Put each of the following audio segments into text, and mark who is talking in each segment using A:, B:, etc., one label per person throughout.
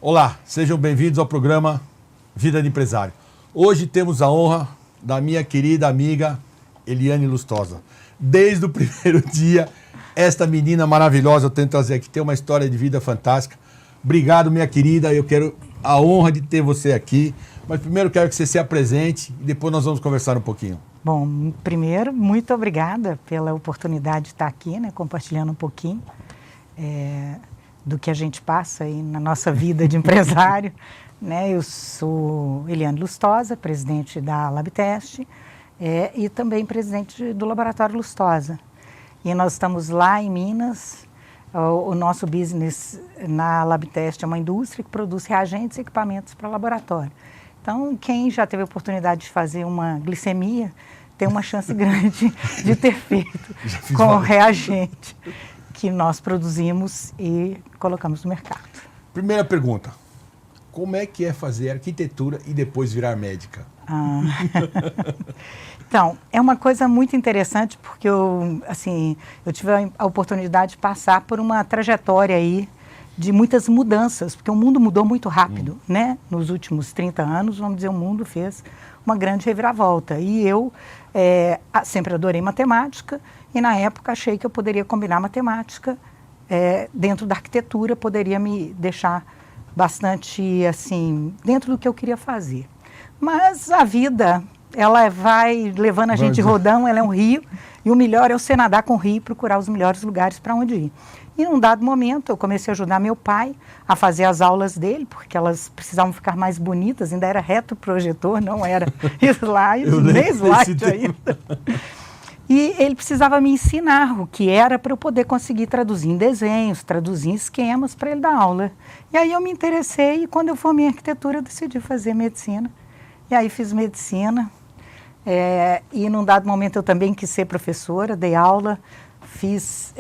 A: Olá, sejam bem-vindos ao programa Vida de Empresário. Hoje temos a honra da minha querida amiga Eliane Lustosa. Desde o primeiro dia, esta menina maravilhosa eu tento trazer aqui, tem uma história de vida fantástica. Obrigado, minha querida, eu quero a honra de ter você aqui. Mas primeiro quero que você se apresente e depois nós vamos conversar um pouquinho.
B: Bom, primeiro, muito obrigada pela oportunidade de estar aqui, né, compartilhando um pouquinho do que a gente passa aí na nossa vida de empresário. Né? Eu sou Eliane Lustosa, presidente da Labtest e também presidente do Laboratório Lustosa. E nós estamos lá em Minas. O nosso business na Labtest é uma indústria que produz reagentes e equipamentos para laboratório. Então, quem já teve a oportunidade de fazer uma glicemia tem uma chance grande de ter feito com reagente que nós produzimos e colocamos no mercado.
A: Primeira pergunta, como é que é fazer arquitetura e depois virar médica?
B: Então, é uma coisa muito interessante porque eu tive a oportunidade de passar por uma trajetória aí de muitas mudanças, porque o mundo mudou muito rápido, né? Nos últimos 30 anos, vamos dizer, o mundo fez uma grande reviravolta. E eu sempre adorei matemática e, na época, achei que eu poderia combinar matemática dentro da arquitetura, poderia me deixar bastante, assim, dentro do que eu queria fazer. Mas a vida, ela vai levando a gente de rodão, ela é um rio, e o melhor é você nadar com o rio e procurar os melhores lugares para onde ir. E num dado momento eu comecei a ajudar meu pai a fazer as aulas dele, porque elas precisavam ficar mais bonitas, ainda era reto projetor, não era slide, nem slide ainda. E ele precisava me ensinar o que era para eu poder conseguir traduzir em desenhos, traduzir em esquemas para ele dar aula. E aí eu me interessei e quando eu formei em arquitetura eu decidi fazer medicina. E aí fiz medicina e num dado momento eu também quis ser professora, dei aula, fiz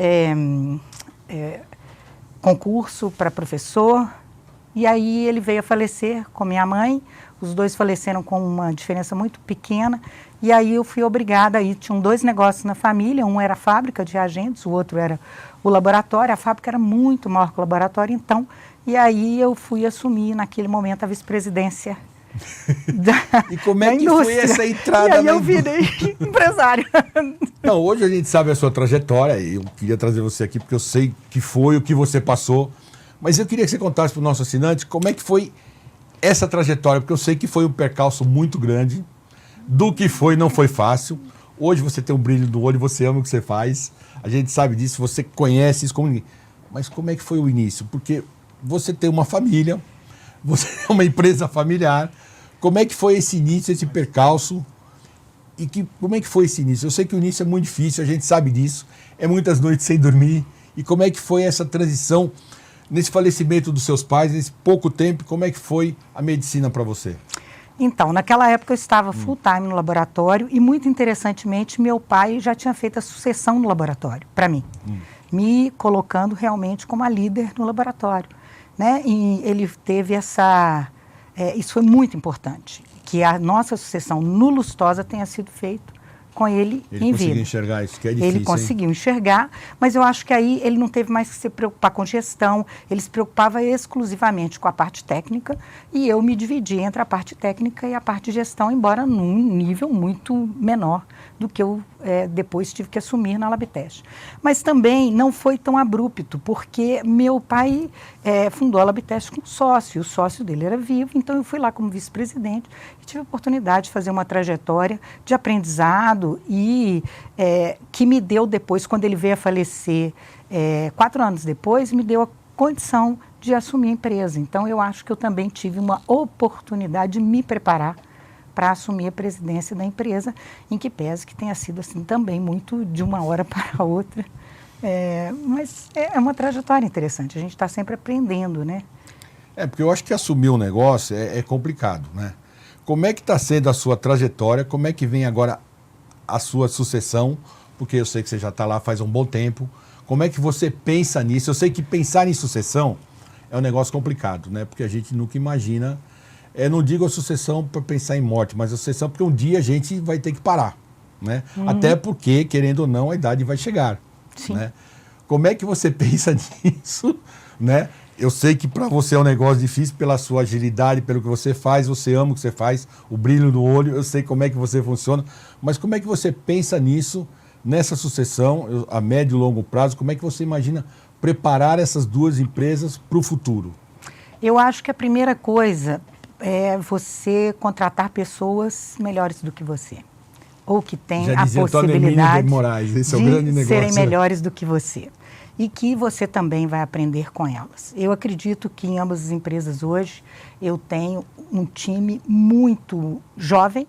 B: concurso para professor, e aí ele veio a falecer com minha mãe, os dois faleceram com uma diferença muito pequena, e aí eu fui obrigada, aí tinham dois negócios na família, um era a fábrica de reagentes, o outro era o laboratório, a fábrica era muito maior que o laboratório, então, e aí eu fui assumir naquele momento a vice-presidência
A: E como é que foi essa entrada?
B: E aí eu virei empresário.
A: Não, hoje a gente sabe a sua trajetória e eu queria trazer você aqui porque eu sei que foi o que você passou, mas eu queria que você contasse para o nosso assinante como é que foi essa trajetória, porque eu sei que foi um percalço muito grande, do que foi, não foi fácil. Hoje você tem um brilho no olho, você ama o que você faz, a gente sabe disso, você conhece isso como ninguém. Mas como é que foi o início? Porque você tem uma família, você é uma empresa familiar. Como é que foi esse início, esse percalço? Como é que foi esse início? Eu sei que o início é muito difícil, a gente sabe disso. É muitas noites sem dormir. E como é que foi essa transição nesse falecimento dos seus pais, nesse pouco tempo? Como é que foi a medicina para você?
B: Então, naquela época eu estava full time no laboratório e, muito interessantemente, meu pai já tinha feito a sucessão no laboratório, para mim. Me colocando realmente como a líder no laboratório. Né? E ele teve isso foi muito importante, que a nossa sucessão no Lustosa tenha sido feita com ele em vida.
A: Ele conseguiu enxergar isso, que é difícil,
B: ele conseguiu enxergar, mas eu acho que aí ele não teve mais que se preocupar com gestão, ele se preocupava exclusivamente com a parte técnica e eu me dividi entre a parte técnica e a parte de gestão, embora num nível muito menor do que eu depois tive que assumir na Labtest. Mas também não foi tão abrupto, porque meu pai fundou a Labtest com um sócio, o sócio dele era vivo, então eu fui lá como vice-presidente e tive a oportunidade de fazer uma trajetória de aprendizado e que me deu depois, quando ele veio a falecer 4 anos depois, me deu a condição de assumir a empresa. Então eu acho que eu também tive uma oportunidade de me preparar para assumir a presidência da empresa, em que pese que tenha sido assim também muito de uma hora para a outra. Mas é uma trajetória interessante, a gente está sempre aprendendo, né?
A: Porque eu acho que assumir um negócio é complicado, né? Como é que está sendo a sua trajetória, como é que vem agora a sua sucessão, porque eu sei que você já está lá faz um bom tempo, como é que você pensa nisso? Eu sei que pensar em sucessão é um negócio complicado, né? Porque a gente nunca imagina. Não digo a sucessão para pensar em morte, mas a sucessão porque um dia a gente vai ter que parar, né? Até porque, querendo ou não, a idade vai chegar.
B: Sim.
A: Né? Como é que você pensa nisso, né? Eu sei que para você é um negócio difícil pela sua agilidade, pelo que você faz, você ama o que você faz, o brilho no olho, eu sei como é que você funciona, mas como é que você pensa nisso, nessa sucessão, a médio e longo prazo, como é que você imagina preparar essas duas empresas para o futuro?
B: Eu acho que a primeira coisa é você contratar pessoas melhores do que você, ou que têm a possibilidade
A: de Moraes, esse é o grande negócio,
B: serem melhores do que você. E que você também vai aprender com elas. Eu acredito que em ambas as empresas hoje eu tenho um time muito jovem,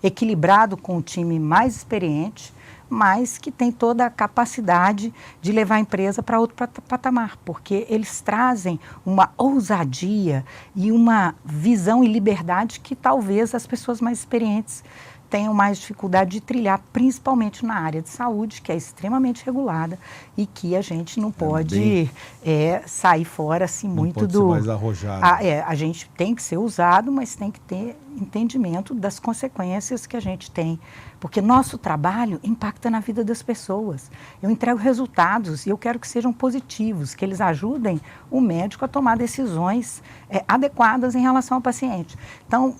B: equilibrado com um time mais experiente, mas que tem toda a capacidade de levar a empresa para outro patamar, porque eles trazem uma ousadia e uma visão e liberdade que talvez as pessoas mais experientes tenham mais dificuldade de trilhar, principalmente na área de saúde, que é extremamente regulada e que a gente não pode sair fora assim muito
A: pode ser mais arrojado.
B: A gente tem que ser usado, mas tem que ter entendimento das consequências que a gente tem, porque nosso trabalho impacta na vida das pessoas. Eu entrego resultados e eu quero que sejam positivos, que eles ajudem o médico a tomar decisões adequadas em relação ao paciente. Então,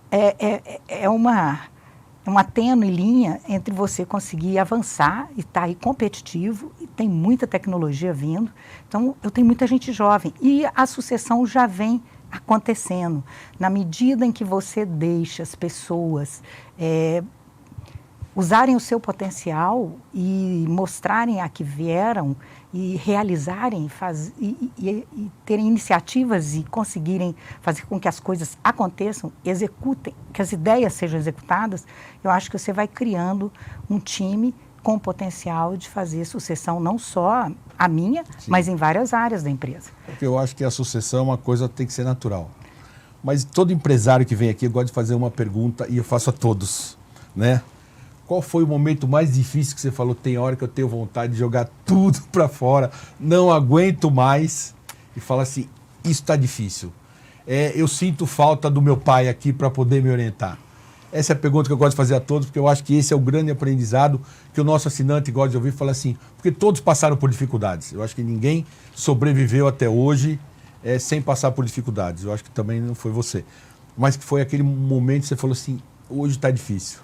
B: é uma tênue linha entre você conseguir avançar e estar aí competitivo, e tem muita tecnologia vindo. Então, eu tenho muita gente jovem e a sucessão já vem acontecendo. Na medida em que você deixa as pessoas usarem o seu potencial e mostrarem a que vieram e realizarem e terem iniciativas e conseguirem fazer com que as coisas aconteçam, executem, que as ideias sejam executadas, eu acho que você vai criando um time com potencial de fazer sucessão, não só a minha, sim, mas em várias áreas da empresa.
A: Porque eu acho que a sucessão é uma coisa que tem que ser natural. Mas todo empresário que vem aqui, eu gosto de fazer uma pergunta e eu faço a todos, né? Qual foi o momento mais difícil que você falou, tem hora que eu tenho vontade de jogar tudo para fora, não aguento mais, e fala assim, isso está difícil. Eu sinto falta do meu pai aqui para poder me orientar. Essa é a pergunta que eu gosto de fazer a todos, porque eu acho que esse é o grande aprendizado que o nosso assinante gosta de ouvir, falar assim, porque todos passaram por dificuldades. Eu acho que ninguém sobreviveu até hoje sem passar por dificuldades. Eu acho que também não foi você. Mas que foi aquele momento que você falou assim, hoje está difícil.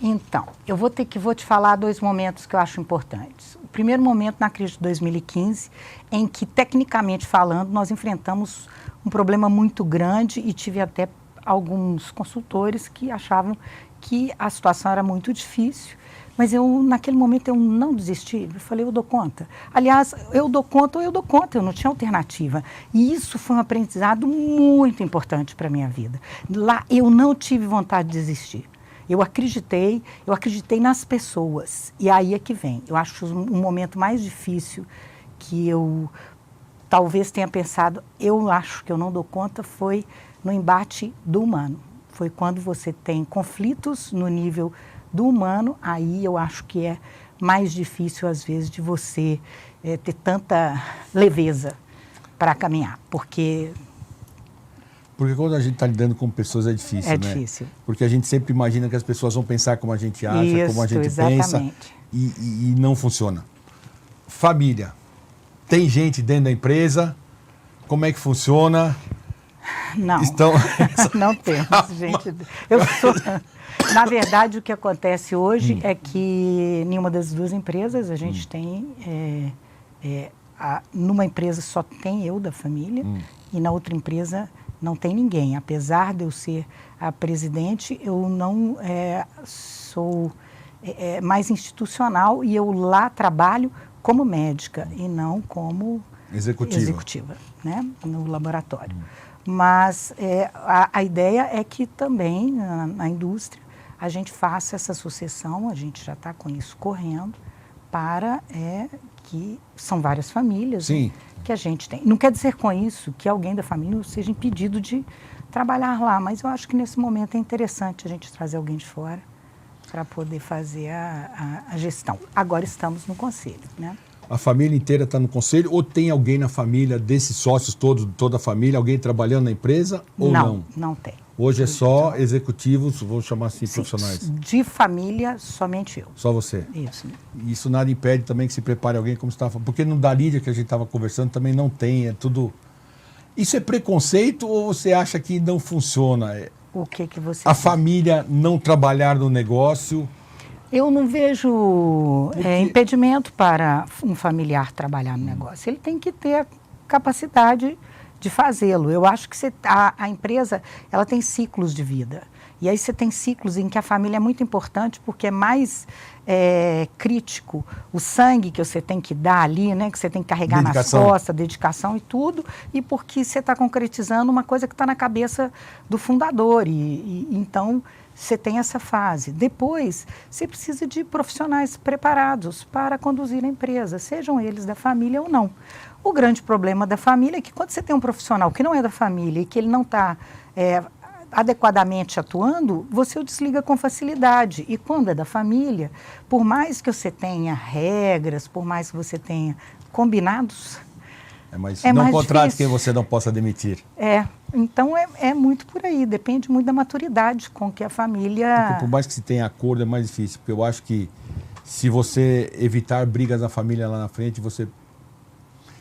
B: Então, eu vou te falar dois momentos que eu acho importantes. O primeiro momento na crise de 2015, em que, tecnicamente falando, nós enfrentamos um problema muito grande e tive até alguns consultores que achavam que a situação era muito difícil, mas naquele momento eu não desisti, eu falei, eu dou conta. Aliás, eu dou conta ou eu dou conta, eu não tinha alternativa. E isso foi um aprendizado muito importante para a minha vida. Lá eu não tive vontade de desistir. Eu acreditei nas pessoas. E aí é que vem. Eu acho um momento mais difícil que eu talvez tenha pensado, eu acho que eu não dou conta, foi no embate do humano. Foi quando você tem conflitos no nível do humano, aí eu acho que é mais difícil, às vezes, de você ter tanta leveza para caminhar. Porque
A: quando a gente está lidando com pessoas é difícil, né?
B: É difícil.
A: Porque a gente sempre imagina que as pessoas vão pensar como a gente acha,
B: isso,
A: como a gente
B: exatamente.
A: pensa, e não funciona. Família. Tem gente dentro da empresa? Como é que funciona?
B: Não, não temos, gente. Na verdade, o que acontece hoje é que nenhuma das duas empresas a gente tem... numa empresa só tem eu da família e na outra empresa não tem ninguém. Apesar de eu ser a presidente, eu não sou mais institucional e eu lá trabalho como médica e não como executiva, né, no laboratório. Mas a ideia é que também na indústria a gente faça essa sucessão, a gente já está com isso correndo, para que são várias famílias, né, que a gente tem. Não quer dizer com isso que alguém da família seja impedido de trabalhar lá, mas eu acho que nesse momento é interessante a gente trazer alguém de fora para poder fazer a gestão. Agora estamos no conselho, né?
A: A família inteira está no conselho ou tem alguém na família, desses sócios todos, toda a família, alguém trabalhando na empresa ou não?
B: Não tem.
A: Hoje é só executivos, vou chamar assim, profissionais?
B: De família, somente eu.
A: Só você?
B: Isso.
A: Isso nada impede também que se prepare alguém como você estava falando. Porque no da Lídia, que a gente estava conversando, também não tem, é tudo... Isso é preconceito ou você acha que não funciona?
B: O que você
A: A
B: diz?
A: família não trabalhar no negócio?
B: Eu não vejo impedimento para um familiar trabalhar no negócio. Ele tem que ter a capacidade de fazê-lo. Eu acho que a empresa ela tem ciclos de vida. E aí você tem ciclos em que a família é muito importante porque é mais crítico o sangue que você tem que dar ali, né, que você tem que carregar nas costas, dedicação e tudo, e porque você está concretizando uma coisa que está na cabeça do fundador. Então, você tem essa fase. Depois, você precisa de profissionais preparados para conduzir a empresa, sejam eles da família ou não. O grande problema da família é que quando você tem um profissional que não é da família e que ele não está adequadamente atuando, você o desliga com facilidade. E quando é da família, por mais que você tenha regras, por mais que você tenha combinados,
A: Mas
B: é
A: não
B: mais
A: contrate
B: difícil.
A: quem você não possa demitir.
B: Então é muito por aí, depende muito da maturidade com que a família...
A: Porque por mais que se tenha acordo, é mais difícil. Porque eu acho que se você evitar brigas na família lá na frente, você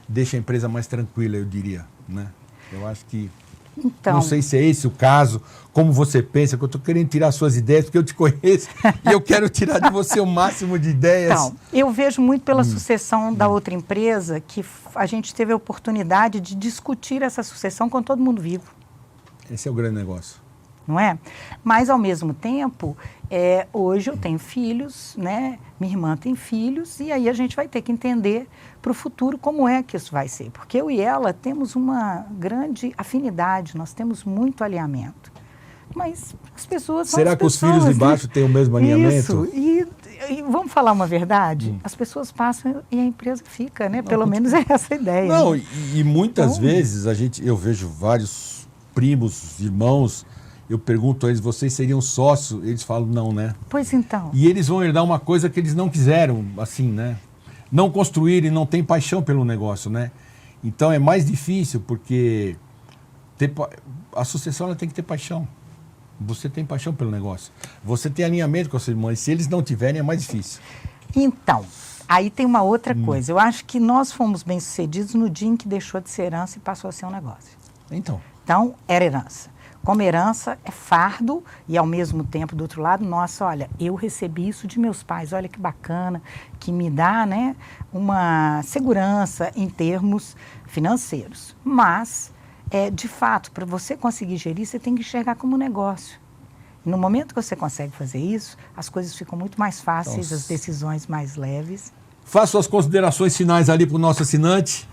A: deixa a empresa mais tranquila, eu diria, né? Eu acho que...
B: Então,
A: não sei se é esse o caso, como você pensa, que eu estou querendo tirar suas ideias, porque eu te conheço e eu quero tirar de você o máximo de ideias.
B: Então, eu vejo muito pela sucessão da outra empresa que a gente teve a oportunidade de discutir essa sucessão com todo mundo vivo.
A: Esse é o grande negócio.
B: Não é? Mas, ao mesmo tempo, hoje eu tenho filhos, né? Minha irmã tem filhos, e aí a gente vai ter que entender para o futuro como é que isso vai ser. Porque eu e ela temos uma grande afinidade, nós temos muito alinhamento. Mas as pessoas são
A: Será
B: as
A: que os
B: pessoas,
A: filhos de
B: né?
A: baixo têm o mesmo alinhamento?
B: Isso, e vamos falar uma verdade? As pessoas passam e a empresa fica, né? Pelo menos é essa a ideia.
A: Não,
B: né?
A: e muitas vezes eu vejo vários primos, irmãos, eu pergunto a eles, vocês seriam sócios? Eles falam, não, né?
B: Pois então.
A: E eles vão herdar uma coisa que eles não quiseram, assim, né? Não construírem, não tem paixão pelo negócio, né? Então é mais difícil, porque a sucessão ela tem que ter paixão. Você tem paixão pelo negócio. Você tem alinhamento com a sua irmã. E se eles não tiverem, é mais difícil.
B: Então, aí tem uma outra coisa. Eu acho que nós fomos bem-sucedidos no dia em que deixou de ser herança e passou a ser um negócio.
A: Então,
B: Era herança. Como herança, é fardo e, ao mesmo tempo, do outro lado, nossa, olha, eu recebi isso de meus pais, olha que bacana, que me dá, né, uma segurança em termos financeiros. Mas, de fato, para você conseguir gerir, você tem que enxergar como um negócio. E no momento que você consegue fazer isso, as coisas ficam muito mais fáceis, as decisões mais leves.
A: faça suas considerações finais ali para o nosso assinante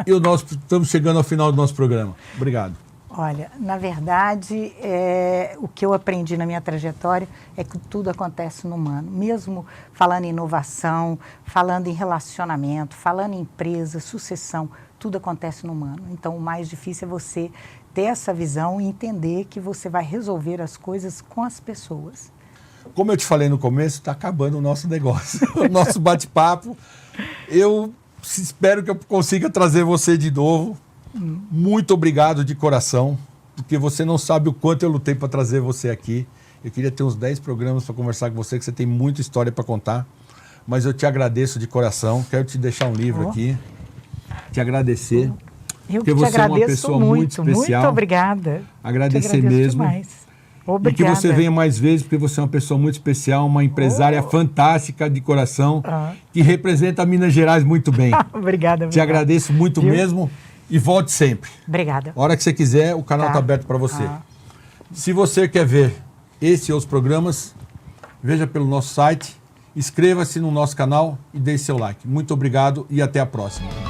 A: e estamos chegando ao final do nosso programa. Obrigado.
B: Olha, na verdade, o que eu aprendi na minha trajetória é que tudo acontece no humano. Mesmo falando em inovação, falando em relacionamento, falando em empresa, sucessão, tudo acontece no humano. Então, o mais difícil é você ter essa visão e entender que você vai resolver as coisas com as pessoas.
A: Como eu te falei no começo, está acabando o nosso negócio, o nosso bate-papo. Eu espero que eu consiga trazer você de novo. Muito obrigado de coração, porque você não sabe o quanto eu lutei para trazer você aqui. Eu queria ter uns 10 programas para conversar com você, que você tem muita história para contar. Mas eu te agradeço de coração. Quero te deixar um livro aqui, te agradecer.
B: Eu
A: porque
B: te
A: você
B: agradeço
A: é uma pessoa muito especial.
B: Muito obrigada.
A: Agradecer mesmo.
B: Demais.
A: E
B: Obrigada.
A: que você venha mais vezes, porque você é uma pessoa muito especial, uma empresária fantástica de coração, que representa Minas Gerais muito bem.
B: Obrigada.
A: Te agradeço muito mesmo e volte sempre.
B: Obrigada.
A: A hora que você quiser, o canal está aberto para você. Se você quer ver esse e outros programas, veja pelo nosso site, inscreva-se no nosso canal e deixe seu like. Muito obrigado e até a próxima.